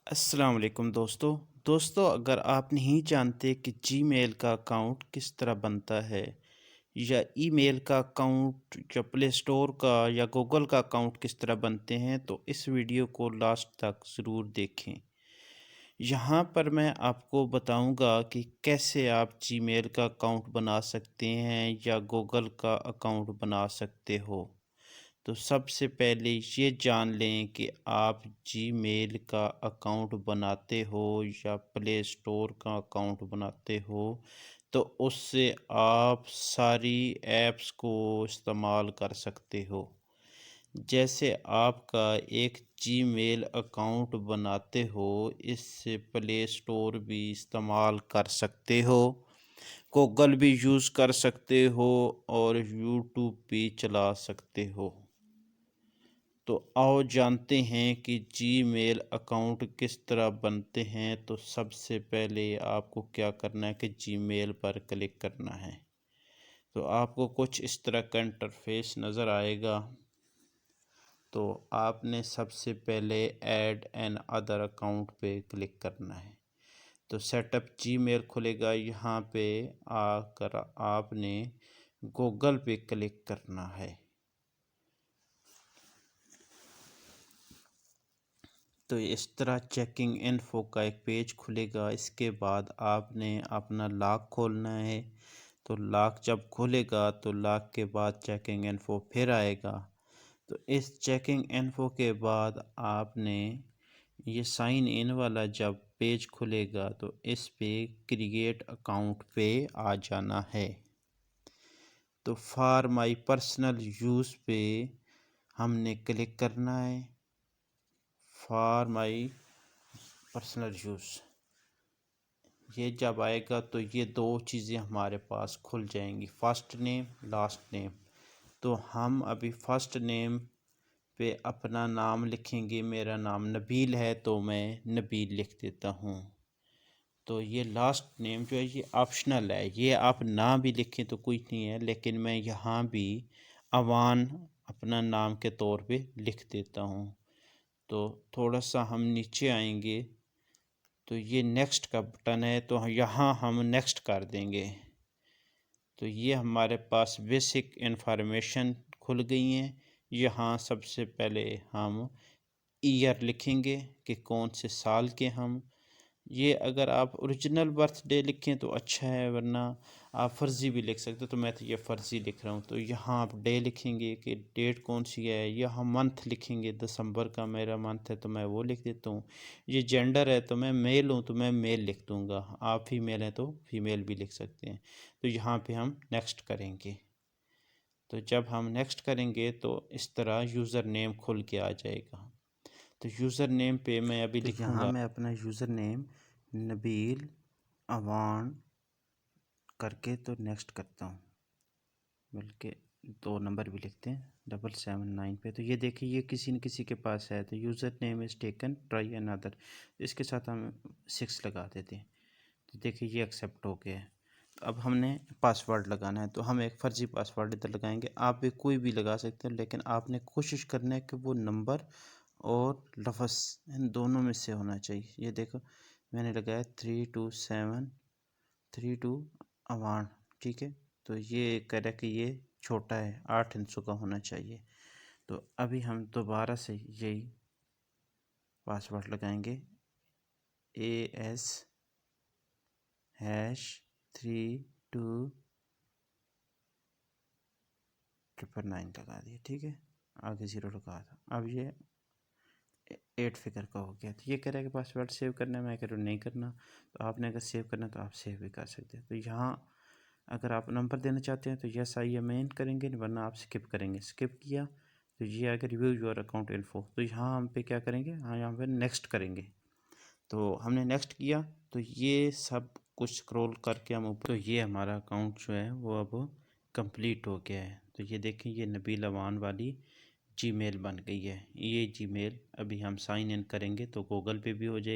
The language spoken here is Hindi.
अस्सलाम वालेकुम दोस्तों अगर आप नहीं जानते कि जीमेल का अकाउंट किस तरह बनता है या ईमेल का अकाउंट या प्ले स्टोर का या गूगल का अकाउंट किस तरह बनते हैं तो इस वीडियो को लास्ट तक ज़रूर देखें। यहाँ पर मैं आपको बताऊंगा कि कैसे आप जीमेल का अकाउंट बना सकते हैं या गूगल का अकाउंट बना सकते हो। तो सबसे पहले ये जान लें कि आप जीमेल का अकाउंट बनाते हो या प्ले स्टोर का अकाउंट बनाते हो तो उससे आप सारी ऐप्स को इस्तेमाल कर सकते हो। जैसे आपका एक जीमेल अकाउंट बनाते हो, इससे प्ले स्टोर भी इस्तेमाल कर सकते हो, गूगल भी यूज़ कर सकते हो और यूट्यूब भी चला सकते हो। तो आओ जानते हैं कि जीमेल अकाउंट किस तरह बनते हैं। तो सबसे पहले आपको क्या करना है कि जीमेल पर क्लिक करना है। तो आपको कुछ इस तरह का इंटरफेस नज़र आएगा। तो आपने सबसे पहले ऐड एन अदर अकाउंट पे क्लिक करना है। तो सेटअप जीमेल खुलेगा। यहाँ पे आकर आपने गूगल पे क्लिक करना है। तो इस तरह चेकिंग इन्फो का एक पेज खुलेगा। इसके बाद आपने अपना लॉक खोलना है। तो लॉक जब खुलेगा तो लॉक के बाद चेकिंग इन्फो फिर आएगा। तो इस चेकिंग इन्फो के बाद आपने ये साइन इन वाला जब पेज खुलेगा तो इस पे क्रिएट अकाउंट पे आ जाना है। तो फॉर माई पर्सनल यूज़ पे हमने क्लिक करना है। फॉर माई पर्सनल यूज़ ये जब आएगा तो ये दो चीज़ें हमारे पास खुल जाएंगी, फर्स्ट नेम लास्ट नेम। तो हम अभी फर्स्ट नेम पे अपना नाम लिखेंगे। मेरा नाम नबील है तो मैं नबील लिख देता हूँ। तो ये लास्ट नेम जो है ये ऑप्शनल है, ये आप ना भी लिखें तो कुछ नहीं है, लेकिन मैं यहाँ भी अवान अपना नाम के तौर पे लिख देता हूँ। तो थोड़ा सा हम नीचे आएंगे तो ये नेक्स्ट का बटन है, तो यहाँ हम नेक्स्ट कर देंगे। तो ये हमारे पास बेसिक इन्फॉर्मेशन खुल गई हैं। यहाँ सबसे पहले हम ईयर लिखेंगे कि कौन से साल के हम। ये अगर आप ओरिजिनल बर्थडे लिखें तो अच्छा है, वरना आप फ़र्ज़ी भी लिख सकते हो। तो मैं तो ये फ़र्ज़ी लिख रहा हूँ। तो यहाँ आप डे लिखेंगे कि डेट कौन सी है। यहाँ मंथ लिखेंगे, दिसंबर का मेरा मंथ है तो मैं वो लिख देता हूँ। ये जेंडर है तो मैं मेल हूँ तो मैं मेल लिख दूँगा। आप फीमेल हैं तो फीमेल भी लिख सकते हैं। तो यहाँ पे हम नेक्स्ट करेंगे। तो जब हम नेक्स्ट करेंगे तो इस तरह यूज़र नेम खुल के आ जाएगा। तो यूज़र नेम पे मैं अभी लिखूँगा। यहाँ मैं अपना यूज़र नेम नबील अवान करके तो नेक्स्ट करता हूँ, बल्कि 2 नंबर भी लिखते हैं 779 पे। तो ये देखिए ये किसी न किसी के पास है। तो user name is taken try another, इसके साथ हम 6 लगा देते हैं। तो देखिए ये एक्सेप्ट हो गया है। तो अब हमने पासवर्ड लगाना है। तो हम एक फ़र्ज़ी पासवर्ड इधर लगाएंगे। आप भी कोई भी लगा सकते हैं, लेकिन आपने कोशिश करना है कि वो नंबर और लफ्ज़ इन दोनों में से होना चाहिए। ये देखो मैंने लगाया 32732 अवान, ठीक है। तो ये कह रहा है कि ये छोटा है, 8 इंचों का होना चाहिए। तो अभी हम दोबारा से यही पासवर्ड लगाएंगे, AS3299 लगा दिए, ठीक है। आगे 0 लगा था। अब ये 8 फिगर का हो गया। तो ये कह रहा है कि पासवर्ड सेव करना है, मैं कह रहा हूँ नहीं करना। तो आपने अगर सेव करना है तो आप सेव भी कर सकते हैं। तो यहाँ अगर आप नंबर देना चाहते हैं तो यस आई एम इन करेंगे, वरना आप स्किप करेंगे। स्किप किया तो ये अगर रिव्यू योर अकाउंट इन्फो, तो यहाँ हम पे क्या करेंगे, हाँ यहाँ पे नेक्स्ट करेंगे। तो हमने नेक्स्ट किया तो ये सब कुछ स्क्रॉल करके हम ऊपर, तो ये हमारा अकाउंट जो है वो अब कंप्लीट हो गया है। तो ये देखें ये नबील अवान वाली जीमेल बन गई है। ये जीमेल अभी हम साइन इन करेंगे तो गूगल पे भी हो जाएगी।